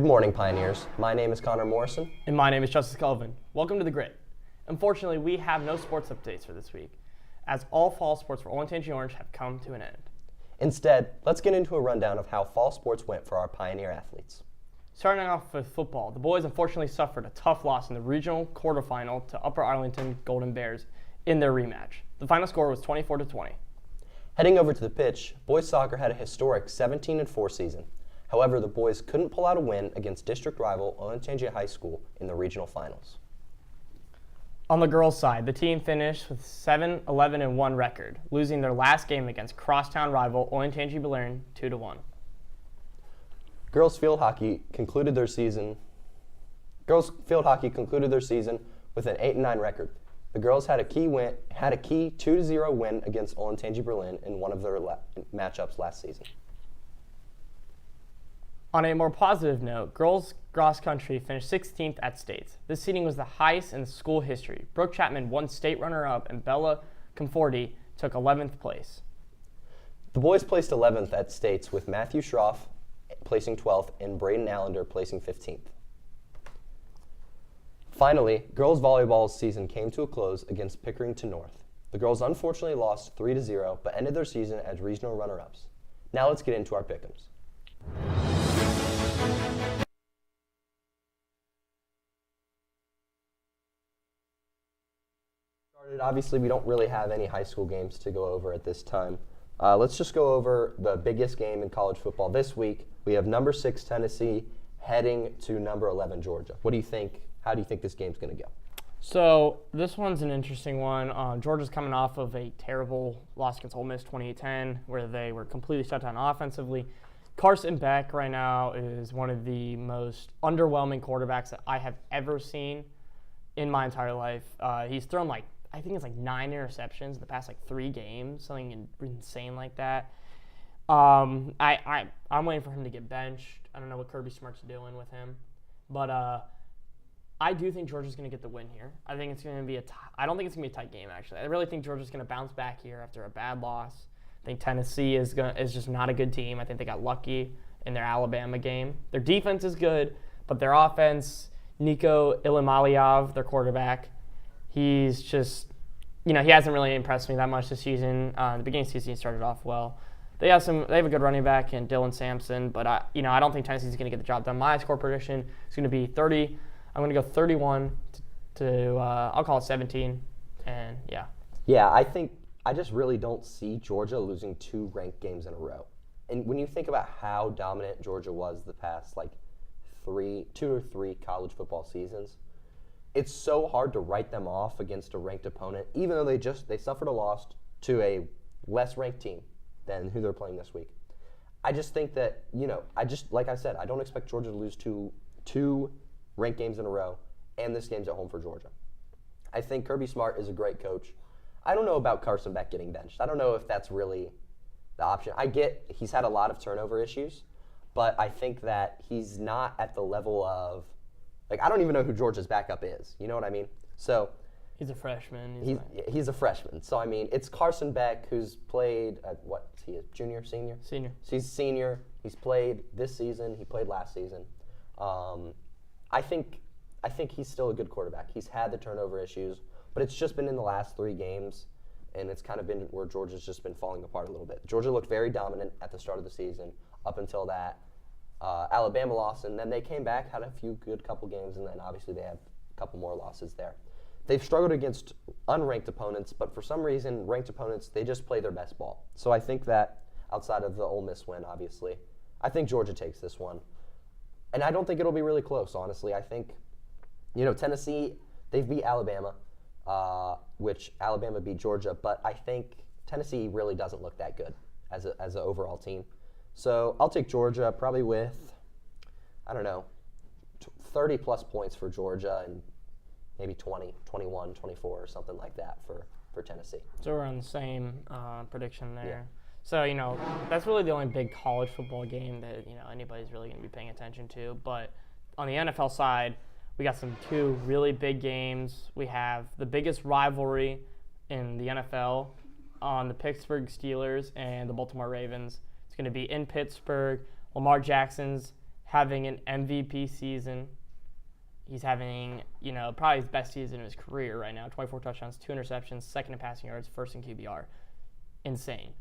Good morning, Pioneers. My name is Connor Morrison. And my name is Justice Cullivan. Welcome to The Grit. Unfortunately, we have no sports updates for this week, as all fall sports for Olentangy Orange have come to an end. Instead, let's get into a rundown of how fall sports went for our Pioneer athletes. Starting off with football, the boys unfortunately suffered a tough loss in the regional quarterfinal to Upper Arlington Golden Bears in their rematch. The final score was 24-20. Heading over to the pitch, boys soccer had a historic 17-4 season. However, the boys couldn't pull out a win against district rival Olentangy High School in the regional finals. On the girls' side, the team finished with 7-11-1 record, losing their last game against crosstown rival Olentangy-Belern 2-1. Girls field hockey concluded their season with an 8-9 record. The girls had a key 2-0 win against Olentangy-Berlin in one of their matchups last season. On a more positive note, girls cross country finished 16th at states. This seeding was the highest in school history. Brooke Chapman won state runner-up and Bella Conforti took 11th place. The boys placed 11th at states with Matthew Schroff placing 12th and Braden Allender placing 15th. Finally, girls volleyball's season came to a close against Pickerington North. The girls unfortunately lost 3-0 but ended their season as regional runner-ups. Now let's get into our pick'ems. Obviously, we don't really have any high school games to go over at this time. Let's just go over the biggest game in college football this week. We have number 6 Tennessee heading to number 11 Georgia. What do you think? How do you think this game's going to go? So this one's an interesting one. Georgia's coming off of a terrible loss against Ole Miss 28-10, where they were completely shut down offensively. Carson Beck right now is one of the most underwhelming quarterbacks that I have ever seen in my entire life. He's thrown I think it's 9 interceptions in the past 3 games, something insane like that. I'm waiting for him to get benched. I don't know what Kirby Smart's doing with him, but I do think Georgia's going to get the win here. I think it's going to be I don't think it's going to be a tight game actually. I really think Georgia's going to bounce back here after a bad loss. I think Tennessee is just not a good team. I think they got lucky in their Alabama game. Their defense is good, but their offense, Nico Ilimaliov, their quarterback, he's just, he hasn't really impressed me that much this season. The beginning of the season, he started off well. They have a good running back in Dylan Sampson, but I don't think Tennessee's going to get the job done. My score prediction is going to be 30. I'm going to go 31 to I'll call it 17, and yeah. Yeah, I just really don't see Georgia losing 2 ranked games in a row. And when you think about how dominant Georgia was the past 2 or 3 college football seasons, it's so hard to write them off against a ranked opponent, even though they suffered a loss to a less ranked team than who they're playing this week. I just think that, like I said, I don't expect Georgia to lose two ranked games in a row, and this game's at home for Georgia. I think Kirby Smart is a great coach. I don't know about Carson Beck getting benched. I don't know if that's really the option. I get he's had a lot of turnover issues, but I think that he's not at the level of, I don't even know who Georgia's backup is. You know what I mean? So he's a freshman. He's a freshman. So, it's Carson Beck who's played, what is he, a junior, senior? Senior. So he's senior. He's played this season. He played last season. I think he's still a good quarterback. He's had the turnover issues, but it's just been in the last 3 games, and it's kind of been where Georgia's just been falling apart a little bit. Georgia looked very dominant at the start of the season up until that Alabama loss, and then they came back, had a few good couple games, and then obviously they have a couple more losses there. They've struggled against unranked opponents, but for some reason, ranked opponents, they just play their best ball. So I think that outside of the Ole Miss win, obviously, I think Georgia takes this one. And I don't think it'll be really close, honestly. I think, Tennessee, they've beat Alabama, which Alabama beat Georgia, but I think Tennessee really doesn't look that good as an overall team. So I'll take Georgia probably with, 30-plus points for Georgia and maybe 20, 21, 24 or something like that for Tennessee. So we're on the same prediction there. Yeah. So, that's really the only big college football game that, anybody's really going to be paying attention to. But on the NFL side, we got 2 really big games. We have the biggest rivalry in the NFL on the Pittsburgh Steelers and the Baltimore Ravens. It's going to be in Pittsburgh. Lamar Jackson's having an MVP season. He's having, probably his best season of his career right now. 24 touchdowns, 2 interceptions, second in passing yards, first in QBR. Insane.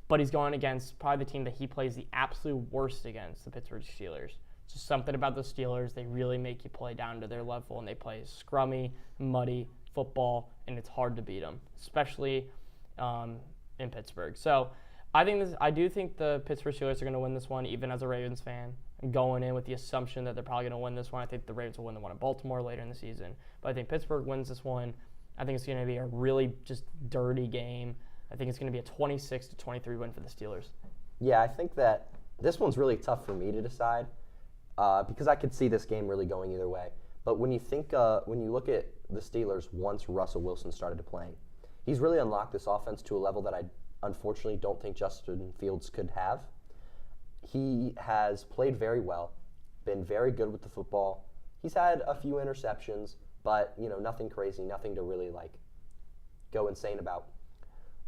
But he's going against probably the team that he plays the absolute worst against, the Pittsburgh Steelers. It's just something about the Steelers. They really make you play down to their level, and they play scrummy, muddy football, and it's hard to beat them, especially in Pittsburgh. So I do think the Pittsburgh Steelers are going to win this one, even as a Ravens fan. I'm going in with the assumption that they're probably going to win this one. I think the Ravens will win the one in Baltimore later in the season. But I think Pittsburgh wins this one. I think it's going to be a really just dirty game. I think it's going to be a 26-23 win for the Steelers. Yeah, I think that this one's really tough for me to decide because I could see this game really going either way. But when you look at the Steelers once Russell Wilson started playing, he's really unlocked this offense to a level that I unfortunately don't think Justin Fields could have. He has played very well, been very good with the football. He's had a few interceptions, but nothing crazy, nothing to really go insane about.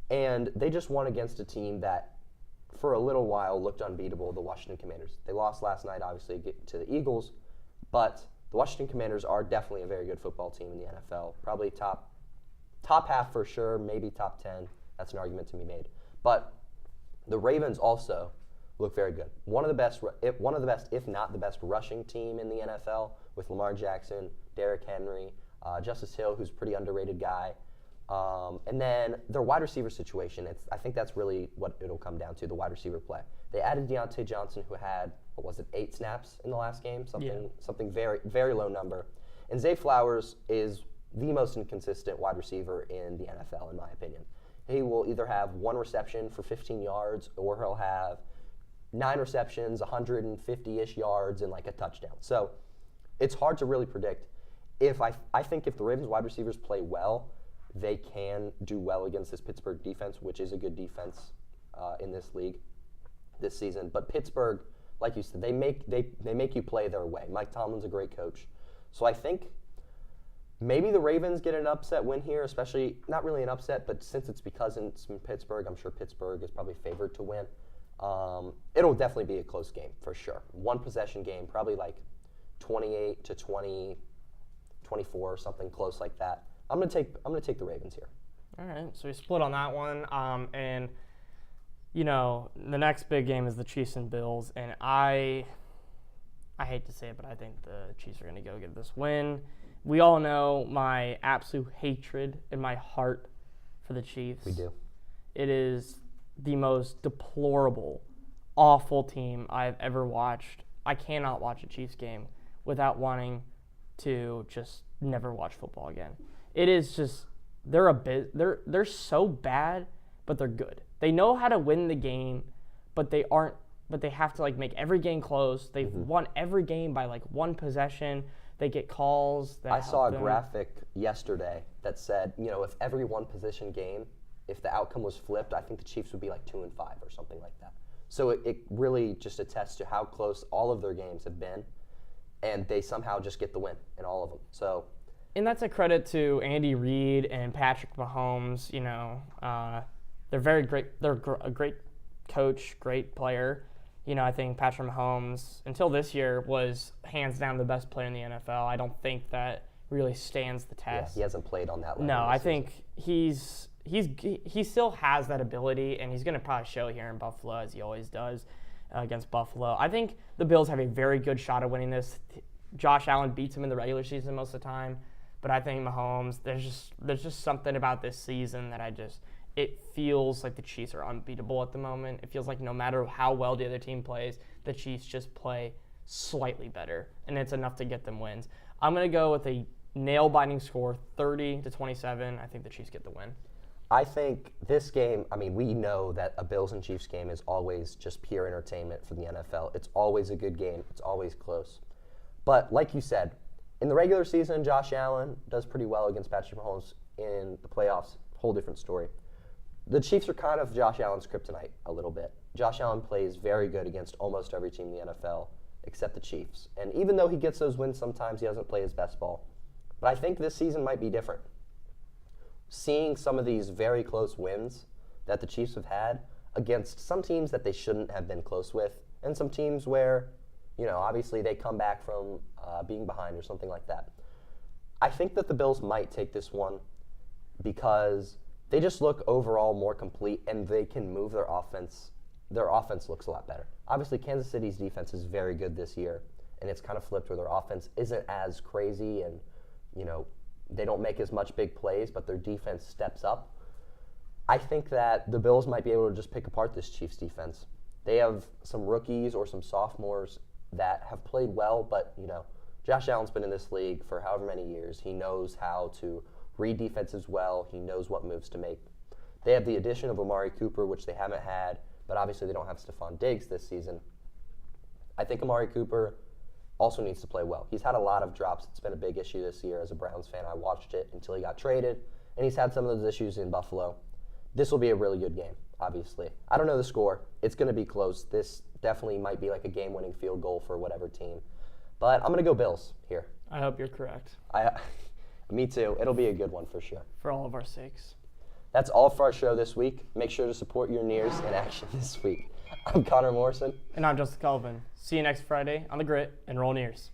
And they just won against a team that for a little while looked unbeatable, the Washington Commanders. They lost last night, obviously, to the Eagles, but the Washington Commanders are definitely a very good football team in the NFL. Probably top half for sure, maybe top 10. That's an argument to be made. But the Ravens also look very good. One of the best, if not the best, rushing team in the NFL with Lamar Jackson, Derrick Henry, Justice Hill, who's a pretty underrated guy. And then their wide receiver situation, I think that's really what it'll come down to, the wide receiver play. They added Deontay Johnson, who had, 8 snaps in the last game? Something very, very low number. And Zay Flowers is the most inconsistent wide receiver in the NFL, in my opinion. He will either have 1 reception for 15 yards, or he'll have 9 receptions, 150-ish yards, and a touchdown. So it's hard to really predict. I think if the Ravens wide receivers play well, they can do well against this Pittsburgh defense, which is a good defense in this league this season. But Pittsburgh, like you said, they make you play their way. Mike Tomlin's a great coach. So I think maybe the Ravens get an upset win here, especially, not really an upset, but since it's because it's in Pittsburgh, I'm sure Pittsburgh is probably favored to win. It'll definitely be a close game for sure. 1 possession game, probably 28-20, 24, something close like that. I'm gonna take the Ravens here. All right, so we split on that one, and the next big game is the Chiefs and Bills, and I hate to say it, but I think the Chiefs are gonna go get this win. We all know my absolute hatred in my heart for the Chiefs. We do. It is the most deplorable, awful team I've ever watched. I cannot watch a Chiefs game without wanting to just never watch football again. It is just they're so bad, but they're good. They know how to win the game, but they have to make every game close. They've won every game by 1 possession. They get calls that I saw a graphic yesterday that said, if every 1 possession game, if the outcome was flipped, I think the Chiefs would be 2-5 or something like that. So it really just attests to how close all of their games have been, and they somehow just get the win in all of them. So. And that's a credit to Andy Reid and Patrick Mahomes. They're very great. They're a great coach, great player. I think Patrick Mahomes, until this year, was hands down the best player in the NFL. I don't think that really stands the test. Yeah, he hasn't played on that level. No, I think he still has that ability, and he's going to probably show here in Buffalo, as he always does against Buffalo. I think the Bills have a very good shot at winning this. Josh Allen beats him in the regular season most of the time. But I think Mahomes, there's just something about this season that it feels like the Chiefs are unbeatable at the moment. It feels like no matter how well the other team plays, the Chiefs just play slightly better, and it's enough to get them wins. I'm going to go with a nail-biting score, 30-27. I think the Chiefs get the win. I think this game, we know that a Bills and Chiefs game is always just pure entertainment for the NFL. It's always a good game. It's always close. But like you said, in the regular season, Josh Allen does pretty well against Patrick Mahomes. In the playoffs, whole different story. The Chiefs are kind of Josh Allen's kryptonite a little bit. Josh Allen plays very good against almost every team in the NFL except the Chiefs. And even though he gets those wins sometimes, he doesn't play his best ball. But I think this season might be different. Seeing some of these very close wins that the Chiefs have had against some teams that they shouldn't have been close with, and some teams where obviously they come back from being behind or something like that. I think that the Bills might take this one because they just look overall more complete and they can move their offense. Their offense looks a lot better. Obviously, Kansas City's defense is very good this year, and it's kind of flipped where their offense isn't as crazy and, they don't make as much big plays, but their defense steps up. I think that the Bills might be able to just pick apart this Chiefs defense. They have some rookies or some sophomores that have played well, but, Josh Allen's been in this league for however many years. He knows how to read defenses well. He knows what moves to make. They have the addition of Amari Cooper, which they haven't had, but obviously they don't have Stephon Diggs this season. I think Amari Cooper also needs to play well. He's had a lot of drops. It's been a big issue this year as a Browns fan. I watched it until he got traded, and he's had some of those issues in Buffalo. This will be a really good game, obviously. I don't know the score. It's going to be close. This definitely might be like a game-winning field goal for whatever team. But I'm going to go Bills here. I hope you're correct. Me too. It'll be a good one for sure. For all of our sakes. That's all for our show this week. Make sure to support your Nears in action this week. I'm Connor Morrison. And I'm Justin Colvin. See you next Friday on The Grit and Roll Nears.